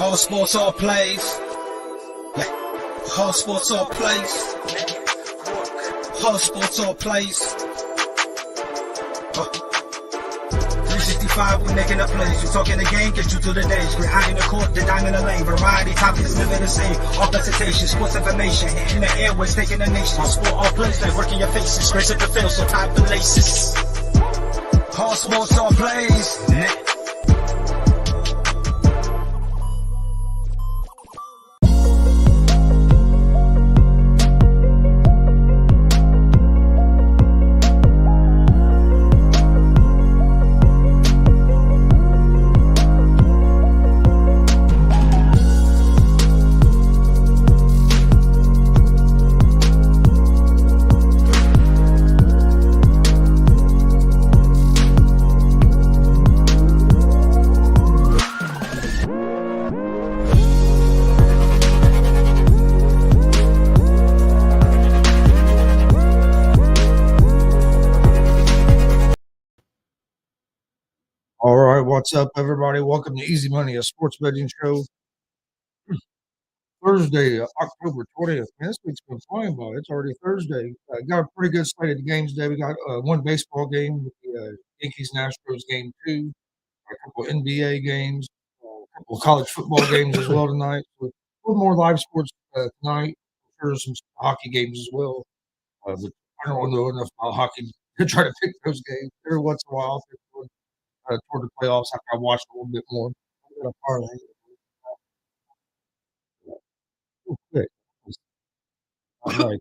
All sports, all plays. Yeah. All sports, all plays. All sports, all plays. 365, we making a plays. You talking the game, get you through the days. We're high in the court, the dime in the lane. Variety topics, living the same. All presentation, sports information. Hitting the airways, taking the nation. All sport, all plays, like working your faces. Grace at the field, so tie the laces. All sports, all plays. All right, what's up, everybody? Welcome to Easy Money, a sports betting show. Thursday, October 20th. Man, this week's been flying by. It's already Thursday. Got a pretty good slate of games today. We got one baseball game with the Yankees and Astros game 2, a couple NBA games, a couple of college football games as well tonight. With a little more live sports tonight. I'm sure some hockey games as well. But I don't know enough about hockey to try to pick those games. Every once in a while, I'll pick one. Toward the playoffs after I watched a little bit more. I'm gonna parlay. Oh, good. Alright.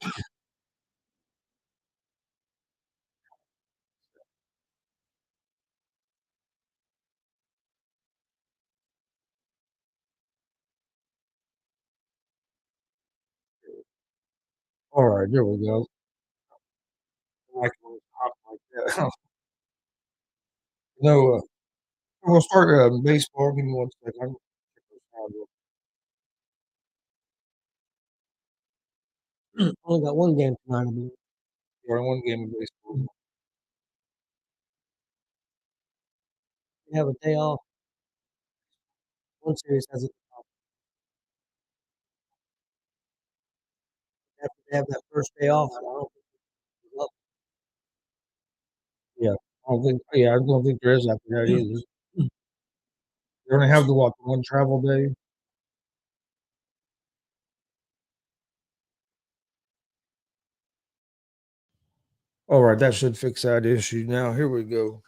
Alright, there we go. I like when it's hot like that. No, we'll start, baseball. Give me one second. I'm check this out Only got one game tonight, I believe. real one game of baseball. They have a day off. One series has it after they have that first day off. I don't think it's up. Yeah. I don't think there is after that either. They only have the what, the one travel day? Alright, that should fix that issue now. Here we go.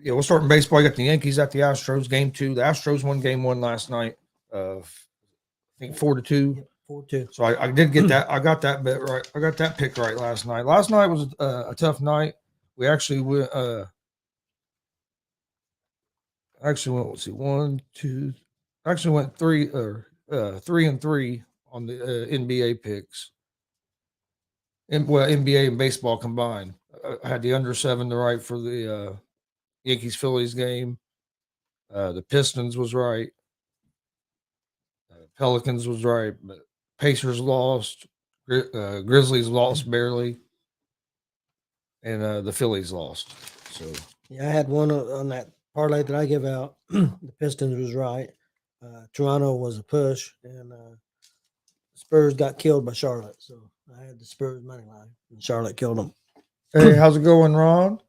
Yeah, we'll start in baseball. You got the Yankees at the Astros, game 2. The Astros won game 1 last night. I think 4-2. Yep, 4-2. So I did get that. I got that bet right. I got that pick right last night. Last night was a tough night. We actually went. Let's see, 1, 2. Actually went 3 and 3 on the NBA picks. NBA and baseball combined. I had the under 7 to right for the Yankees Phillies game. The Pistons was right. Pelicans was right, but Pacers lost. Grizzlies lost barely, and the Phillies lost. So Yeah, I had one on that parlay that I give out. The Pistons was right. Toronto was a push, and Spurs got killed by Charlotte. So I had the Spurs money line, and Charlotte killed them. hey, how's it going, Ron?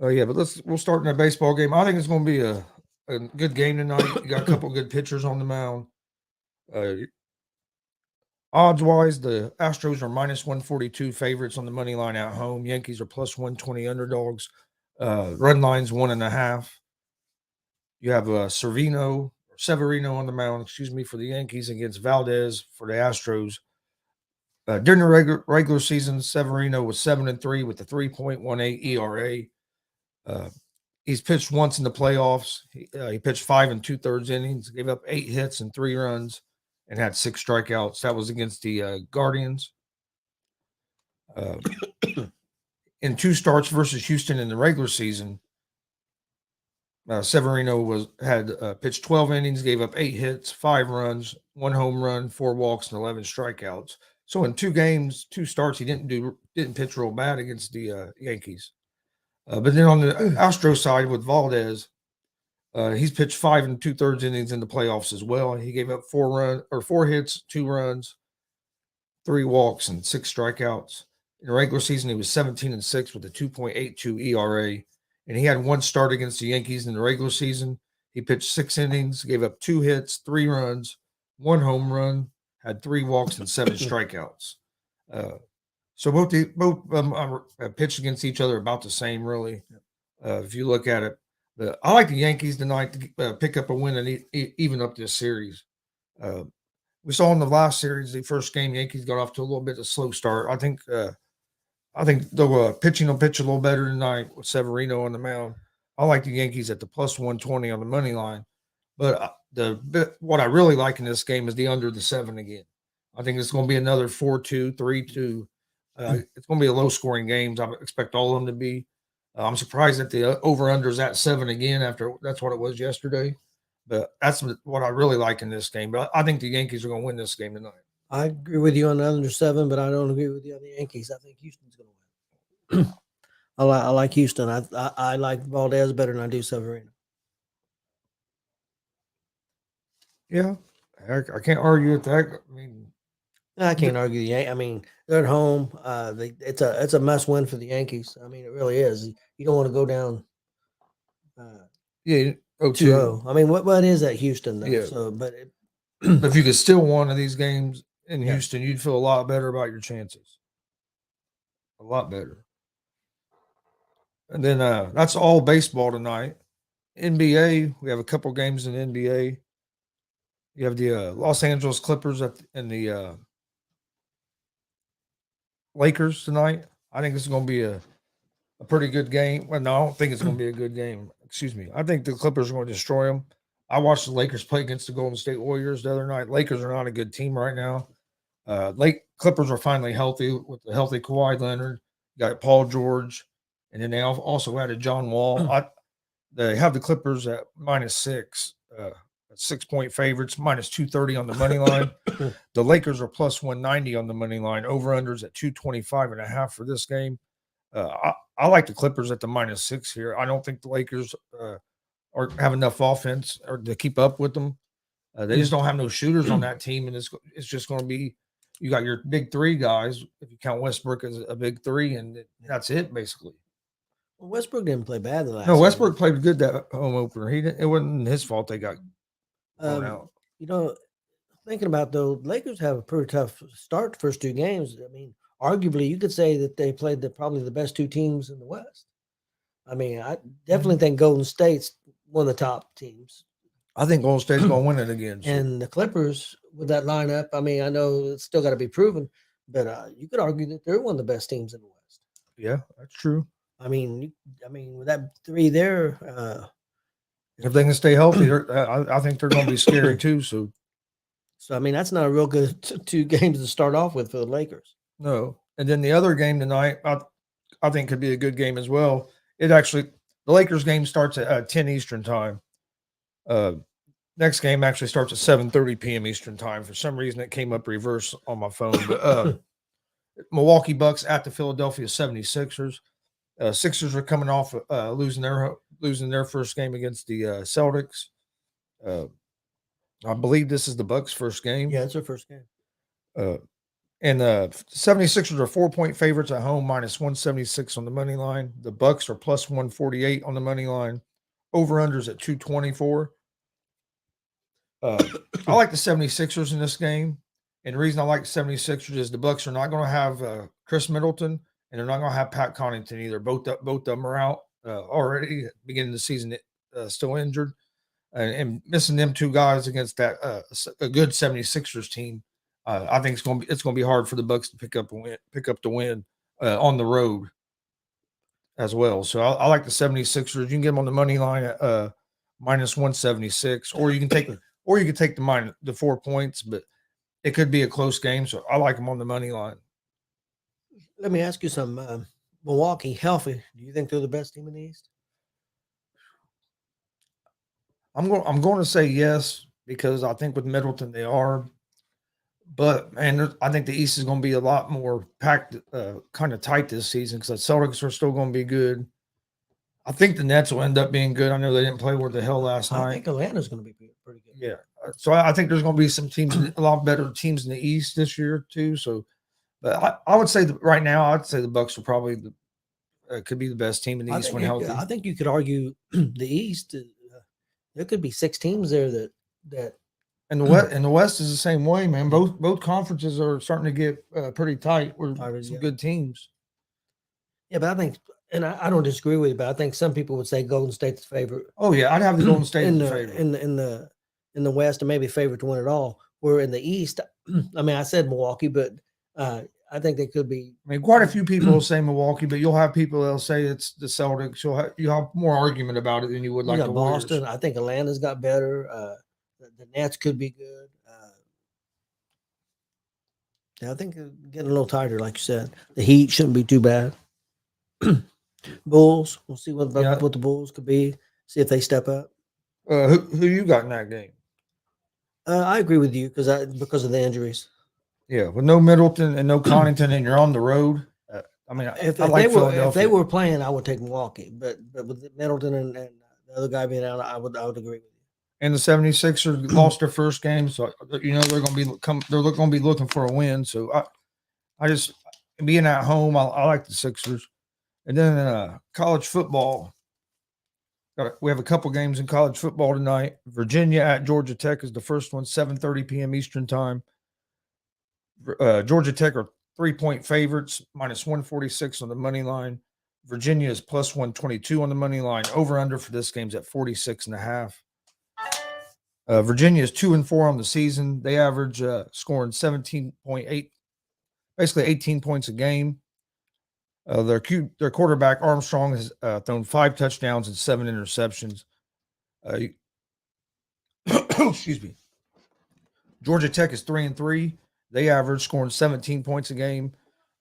Oh yeah, but we'll start in a baseball game. I think it's going to be a good game tonight. You got a couple good pitchers on the mound. Odds wise, the Astros are minus 142 favorites on the money line at home. Yankees are plus 120 underdogs. Run line's 1.5. You have Severino on the mound, for the Yankees against Valdez for the Astros. During the regular season, Severino was 7-3 with a 3.18 ERA. He's pitched once in the playoffs. He pitched 5 2/3 innings, gave up 8 hits and 3 runs, and had 6 strikeouts. That was against the Guardians. In 2 starts versus Houston in the regular season, Severino had pitched 12 innings, gave up 8 hits, 5 runs, 1 home run, 4 walks, and 11 strikeouts. So in 2 starts, he didn't pitch real bad against the Yankees. But then on the Astro side with Valdez, he's pitched 5 2/3 innings in the playoffs as well. He gave up 4 hits, 2 runs, 3 walks, and 6 strikeouts. In the regular season, he was 17-6 with a 2.82 ERA, and he had 1 start against the Yankees in the regular season. He pitched 6 innings, gave up 2 hits, 3 runs, 1 home run, had 3 walks and 7 strikeouts. So both are pitched against each other about the same, really. If you look at it, but I like the Yankees tonight to pick up a win and even up this series. We saw in the last series, the first game, Yankees got off to a little bit of a slow start. I think the pitching will pitch a little better tonight with Severino on the mound. I like the Yankees at the plus 120 on the money line. But what I really like in this game is the under the 7 again. I think it's going to be another 4-2, 3-2. It's going to be a low-scoring game. I expect all of them to be. I'm surprised that the over-under is at 7 again after that's what it was yesterday. But that's what I really like in this game. But I think the Yankees are going to win this game tonight. I agree with you on the under 7, but I don't agree with you on the Yankees. I think Houston's going to win. I like Houston. I like Valdez better than I do Severino. Yeah, I can't argue with that. I mean, I can't argue. I mean, they're at home. It's a must win for the Yankees. I mean, it really is. You don't want to go down. Yeah, 2-0. I mean, what is that Houston though? Yeah. So, but if you could steal one of these games in Houston, you'd feel a lot better about your chances. A lot better. And then that's all baseball tonight. NBA, we have a couple games in NBA. You have the Los Angeles Clippers and the Lakers tonight. I think this is going to be a pretty good game. Well, no, I don't think it's going to be a good game. Excuse me. I think the Clippers are going to destroy them. I watched the Lakers play against the Golden State Warriors the other night. Lakers are not a good team right now. Clippers are finally healthy with the healthy Kawhi Leonard. You got Paul George, and then they also added John Wall. They have the Clippers at -6, 6-point favorites, -230 on the money line. The Lakers are plus 190 on the money line. Over-unders at 225.5 for this game. I like the Clippers at the -6 here. I don't think the Lakers have enough offense or to keep up with them. They just don't have no shooters on that team, and it's just going to be you got your big 3 guys if you count Westbrook as a big 3, and that's it basically. Well, Westbrook didn't play bad the last. No, Westbrook played good that home opener. It wasn't his fault they got blown out. You know, thinking about though, Lakers have a pretty tough start the first 2 games. I mean, arguably, you could say that they played probably the best 2 teams in the West. I mean, I definitely think Golden State's one of the top teams. I think Golden State's going to win it again. So. And the Clippers with that lineup, I mean, I know it's still got to be proven, but you could argue that they're one of the best teams in the West. Yeah, that's true. I mean, with that 3 there, if they can stay healthy, I think they're going to be scary too. So I mean, that's not a real good 2 games to start off with for the Lakers. No, and then the other game tonight, I think could be a good game as well. The Lakers game starts at 10 Eastern time. Next game actually starts at 7:30 p.m. Eastern time. For some reason, it came up reverse on my phone. But Milwaukee Bucks at the Philadelphia 76ers. Sixers are coming off losing their first game against the Celtics. I believe this is the Bucks' first game. Yeah, it's their first game. And the 76ers are 4-point favorites at home, -176 on the money line. The Bucks are plus 148 on the money line. Over-unders at 224. I like the 76ers in this game. And the reason I like the 76ers is the Bucks are not going to have Chris Middleton, and they're not going to have Pat Connaughton either. Both of them are out already beginning of the season, still injured. And missing them 2 guys against that a good 76ers team. I think it's going to be hard for the Bucks to pick up the win on the road as well. So I like the 76ers. You can get them on the money line at -176, or you can take the 4 points, but it could be a close game. So I like them on the money line. Let me ask you something. Milwaukee healthy? Do you think they're the best team in the East? I'm going to say yes, because I think with Middleton they are. But man, I think the East is going to be a lot more packed, kind of tight this season because the Celtics are still going to be good. I think the Nets will end up being good. I know they didn't play worth the hell last I night. think Atlanta's going to be pretty good. Yeah, so I think there's going to be some teams, a lot better teams in the East this year too. So, but I would say that right now, I'd say the Bucks are probably could be the best team in the East when healthy. I think you could argue the East. There could be 6 teams there that. And the West is the same way, man. Both conferences are starting to get pretty tight. We're some good teams. Yeah, but I think, and I don't disagree with you, but I think some people would say Golden State's the favorite. Oh yeah, I'd have the Golden State favorite in the West, and maybe favorite to win it all. Where in the East, I mean, I said Milwaukee, but I think they could be. I mean, quite a few people will say Milwaukee, but you'll have people that'll say it's the Celtics. You have more argument about it than you would like the Boston. Warriors. I think Atlanta's got better. The Nets could be good. Yeah, I think getting a little tighter, like you said. The Heat shouldn't be too bad. Bulls, we'll see what the Bulls could be. See if they step up. Who you got in that game? I agree with you because of the injuries. Yeah, with no Middleton and no Connaughton, and you're on the road. I mean, if they were playing, I would take Milwaukee. But with Middleton and the other guy being out, I would agree with you. And the 76ers lost their first game, so they're going to be looking for a win. So I just being at home, I like the Sixers. And then college football, we have a couple games in college football tonight. Virginia at Georgia Tech is the first one, 7:30 p.m. Eastern time. Georgia Tech are 3-point favorites, minus 146 on the money line. Virginia is plus 122 on the money line. Over under for this game's at 46.5. Virginia is 2-4 on the season. They average scoring 17.8, basically 18 points a game. Their quarterback Armstrong has thrown 5 touchdowns and 7 interceptions. Excuse me. Georgia Tech is 3-3. They average scoring 17 points a game.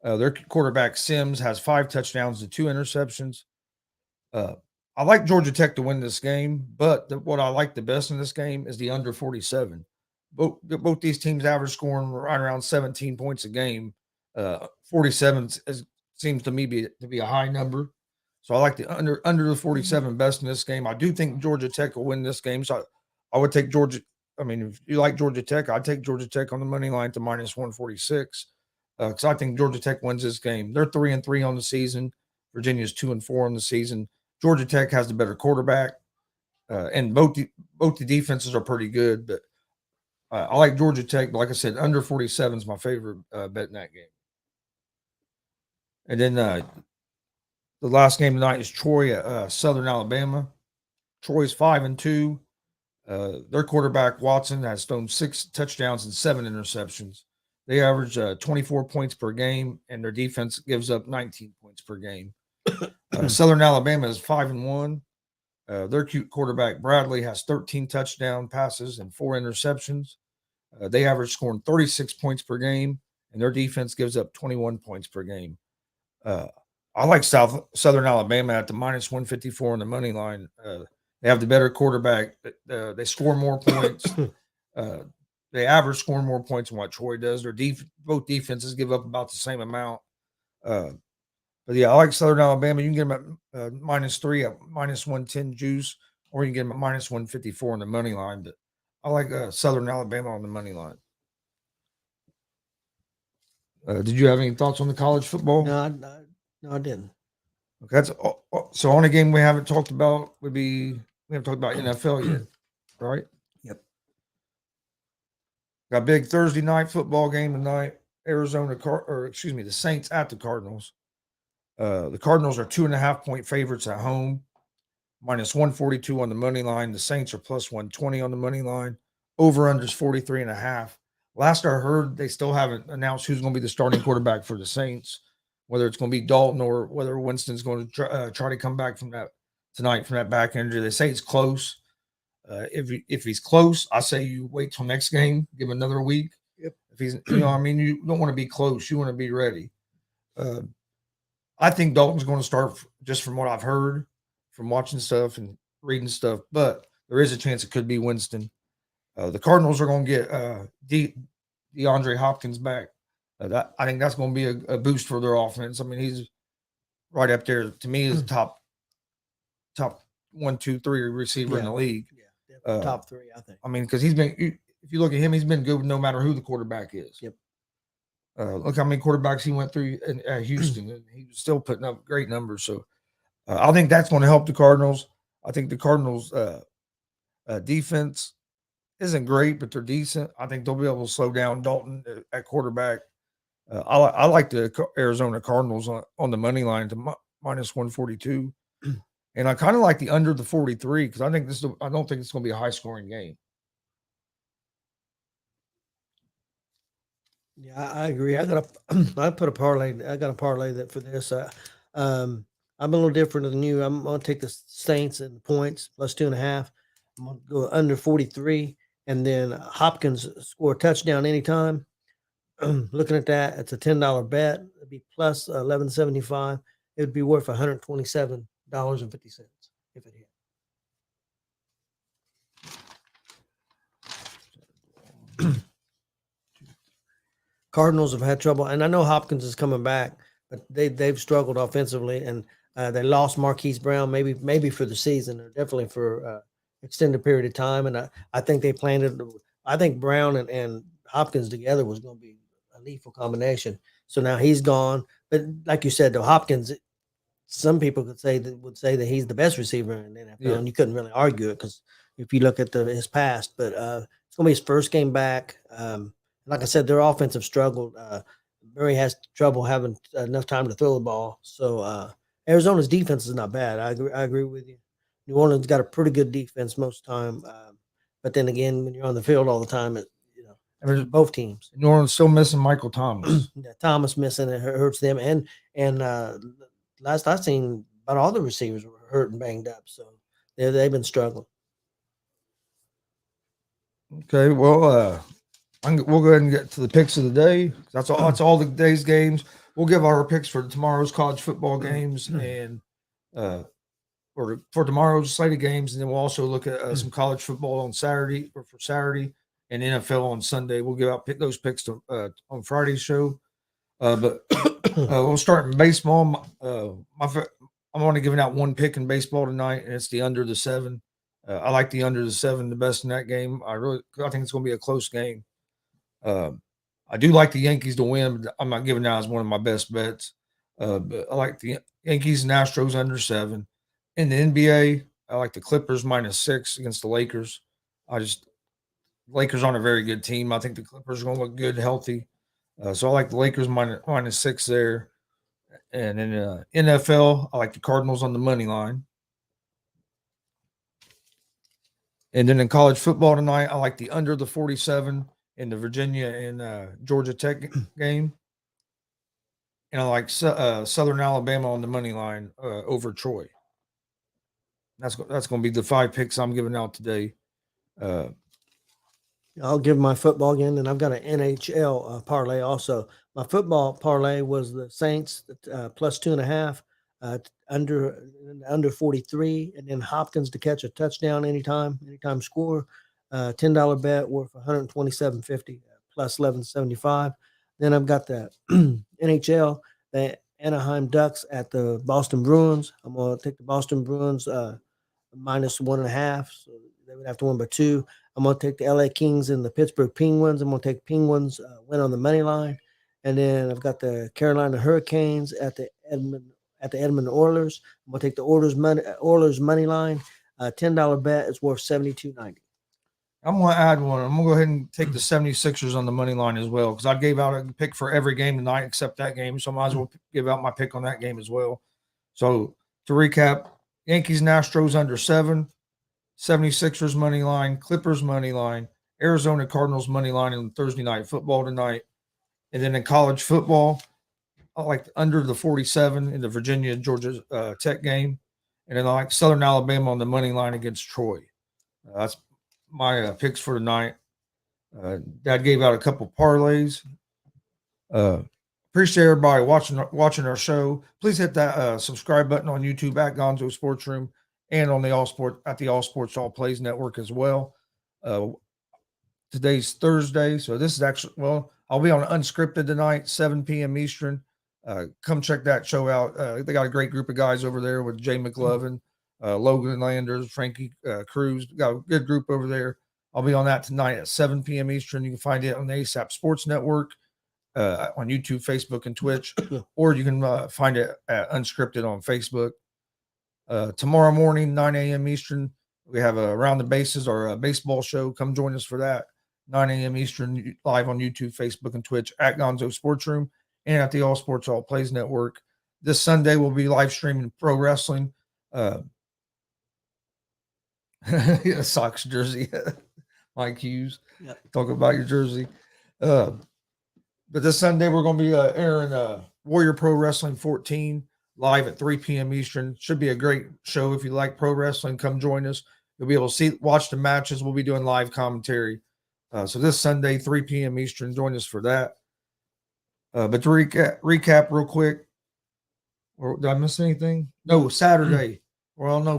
Their quarterback Sims has 5 touchdowns and 2 interceptions. I like Georgia Tech to win this game, but what I like the best in this game is the under 47. Both these teams average scoring right around 17 points a game. 47 seems to me to be a high number, so I like the under the 47 best in this game. I do think Georgia Tech will win this game, so I would take Georgia. I mean, if you like Georgia Tech, I'd take Georgia Tech on the money line to minus 146 because I think Georgia Tech wins this game. They're 3-3 on the season. Virginia's 2-4 on the season. Georgia Tech has the better quarterback, and both the defenses are pretty good. But I like Georgia Tech. Like I said, under 47 is my favorite bet in that game. And then the last game tonight is Troy at Southern Alabama. Troy's 5-2. Their quarterback Watson has thrown 6 touchdowns and 7 interceptions. They average 24 points per game, and their defense gives up 19 points per game. Southern Alabama is 5-1. Their cute quarterback Bradley has 13 touchdown passes and 4 interceptions. They average scoring 36 points per game, and their defense gives up 21 points per game. I like Southern Alabama at the minus 154 on the money line. They have the better quarterback. They score more points. They average scoring more points than what Troy does. Both defenses give up about the same amount. But yeah, I like Southern Alabama. You can get them at -3 at minus 110 juice, or you can get them at minus 154 on the money line. But I like Southern Alabama on the money line. Did you have any thoughts on the college football? No, I didn't. Okay, that's so. On a game we haven't talked about we haven't talked about NFL yet, right? Yep. Got a big Thursday night football game tonight. The Saints at the Cardinals. The Cardinals are 2.5-point favorites at home, minus 142 on the money line. The Saints are plus 120 on the money line. Over under is 43.5. Last I heard, they still haven't announced who's going to be the starting quarterback for the Saints, whether it's going to be Dalton or whether Winston's going to try to come back from that tonight from that back injury. They say it's close. If he's close, I say you wait till next game, give him another week. Yep. If he's, you don't want to be close. You want to be ready. I think Dalton's going to start just from what I've heard, from watching stuff and reading stuff, but there is a chance it could be Winston. The Cardinals are going to get DeAndre Hopkins back. I think that's going to be a boost for their offense. I mean, he's right up there to me as top 1, 2, 3 receiver in the league. Yeah, top 3, I think. I mean, because if you look at him, he's been good no matter who the quarterback is. Yep. Look how many quarterbacks he went through at Houston, and he was still putting up great numbers. So I think that's going to help the Cardinals. I think the Cardinals' defense isn't great, but they're decent. I think they'll be able to slow down Dalton at quarterback. I like the Arizona Cardinals on the money line to minus 142, and I kind of like the under the 43 because I don't think it's going to be a high scoring game. Yeah, I agree. I put a parlay. I got a parlay that for this. I'm a little different than you. I'm gonna take the Saints and the points plus 2.5. I'm gonna go under 43, and then Hopkins score a touchdown anytime. Looking at that, it's a $10 bet. It'd be plus 11.75. It would be worth $127.50 if it hit. Cardinals have had trouble, and I know Hopkins is coming back, but they've struggled offensively, and they lost Marquise Brown maybe for the season or definitely for extended period of time. And I think they planned it. I think Brown and Hopkins together was going to be a lethal combination. So now he's gone, but like you said, though, Hopkins, some people would say that he's the best receiver in the NFL, and you couldn't really argue it because if you look at his past, but it's going to be his first game back. Like I said, their offensive struggled. Murray has trouble having enough time to throw the ball. So Arizona's defense is not bad. I agree with you. New Orleans got a pretty good defense most of the time. But then again, when you're on the field all the time, both teams. New Orleans still missing Michael Thomas. Yeah, Thomas missing, it hurts them. And last I seen, about all the receivers were hurt and banged up. So they've been struggling. Okay, well, we'll go ahead and get to the picks of the day. That's all the day's games. We'll give our picks for tomorrow's college football games and for tomorrow's slate of games, and then we'll also look at some college football on Saturday and NFL on Sunday. We'll give out those picks on Friday's show. But we'll start in baseball. I'm only giving out one pick in baseball tonight, and it's the under the 7. I like the under the 7 the best in that game. I think it's going to be a close game. I do like the Yankees to win, but I'm not giving that as one of my best bets. But I like the Yankees and Astros under 7. In the NBA, I like the Clippers -6 against the Lakers. Lakers aren't a very good team. I think the Clippers are going to look good, healthy. So I like the Lakers -6 there. And in NFL, I like the Cardinals on the money line. And then in college football tonight, I like the under the 47 in the Virginia and Georgia Tech game. And I like Southern Alabama on the money line over Troy. That's going to be the 5 picks I'm giving out today. I'll give my football again, and I've got an NHL parlay also. My football parlay was the Saints plus 2.5, under 43, and then Hopkins to catch a touchdown anytime score. $10 bet worth $127.50 plus 11.75. Then I've got the NHL, the Anaheim Ducks at the Boston Bruins. I'm going to take the Boston Bruins -1.5, so they would have to win by 2. I'm going to take the LA Kings and the Pittsburgh Penguins. I'm going to take Penguins win on the money line. And then I've got the Carolina Hurricanes at the Edmonton Oilers. I'm going to take the Oilers money line. $10 bet is worth $72.90. I'm going to add one. I'm going to go ahead and take the 76ers on the money line as well because I gave out a pick for every game tonight except that game, so I might as well give out my pick on that game as well. So to recap, Yankees and Astros under 7, 76ers money line, Clippers money line, Arizona Cardinals money line on Thursday night football tonight. And then in college football, I like under the 47 in the Virginia Georgia Tech game. And then I like Southern Alabama on the money line against Troy. That's my picks for tonight. Dad gave out a couple parlays. Appreciate everybody watching our show. Please hit that subscribe button on YouTube at Gonzo Sports Room and on the All Sports All Plays Network as well. Today's Thursday, so this is actually, well, I'll be on Unscripted tonight, 7 p.m. Eastern. Come check that show out. They got a great group of guys over there with Jay McLovin, Logan Landers, Frankie Cruz. Got a good group over there. I'll be on that tonight at 7 p.m. Eastern. You can find it on the ASAP Sports Network, on YouTube, Facebook, and Twitch, or you can find it at Unscripted on Facebook. Tomorrow morning, 9 a.m. Eastern, we have Around the Bases, our baseball show. Come join us for that. 9 a.m. Eastern, live on YouTube, Facebook, and Twitch at Gonzo Sports Room and at the All Sports All Plays Network. This Sunday, we'll be live streaming pro wrestling. Sox jersey, Mike Hughes. Yep. Talk about your jersey. But this Sunday, we're going to be airing Warrior Pro Wrestling 14 live at 3 p.m. Eastern. Should be a great show. If you like pro wrestling, come join us. You'll be able to watch the matches. We'll be doing live commentary. So this Sunday, 3 p.m. Eastern, join us for that. But to recap real quick, or did I miss anything? No, Saturday. Well, no,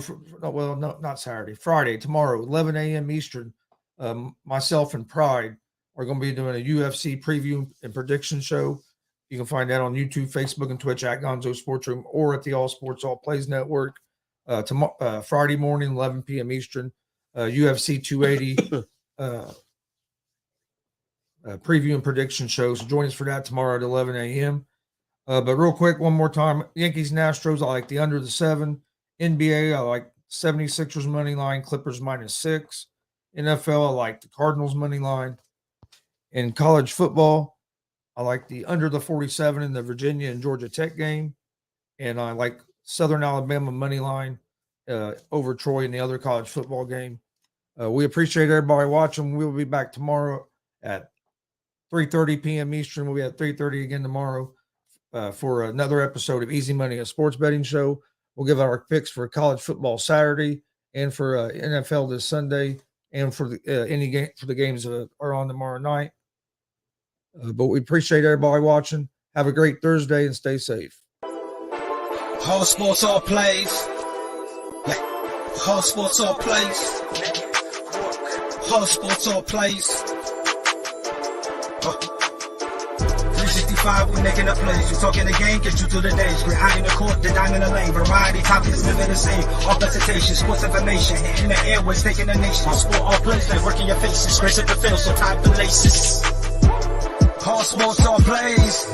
not Saturday. Friday, tomorrow, 11 a.m. Eastern. Myself and Pride are going to be doing a UFC preview and prediction show. You can find that on YouTube, Facebook, and Twitch at Gonzo Sports Room or at the All Sports All Plays Network. Friday morning, 11 p.m. Eastern, UFC 280 preview and prediction show. So join us for that tomorrow at 11 a.m. But real quick, one more time, Yankees and Astros, I like the under the 7. NBA, I like 76ers money line, Clippers -6. NFL, I like the Cardinals money line. In college football, I like the under the 47 in the Virginia and Georgia Tech game. And I like Southern Alabama money line over Troy in the other college football game. We appreciate everybody watching. We'll be back tomorrow at 3:30 p.m. Eastern. We'll be at 3:30 again tomorrow for another episode of Easy Money, a sports betting show. We'll give out our picks for college football Saturday and for NFL this Sunday and for the games that are on tomorrow night. But we appreciate everybody watching. Have a great Thursday and stay safe. All sports, all plays. All sports, all plays. All sports, all plays. 365, we making a plays. We talking the game, get you to the days. We're high in the court, the dime in the lane. Variety topics, living the same. All presentation, sports information. In the airways, taking the nation. All sport, all plays, they working your faces. Grace at the field, so tie the laces. All sports, all plays.